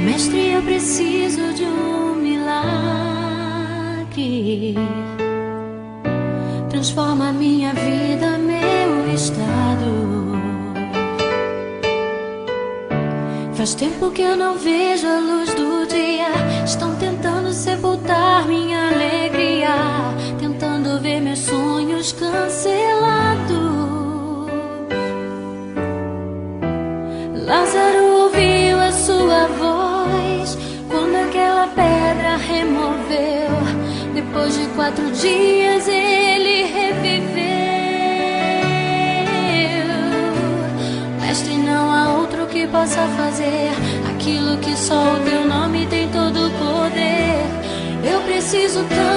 Mestre, eu preciso de um milagre. Transforma minha vida, meu estado. Faz tempo que eu não vejo a luz do dia. Estão tentando sepultar minha alegria, tentando ver meus sonhos cancelados. Lázaro ouviu a sua voz quando aquela pedra removeu. Depois de 4 dias ele reviveu. Mestre, não há outro que possa fazer aquilo que só o teu nome tem todo o poder. Eu preciso tanto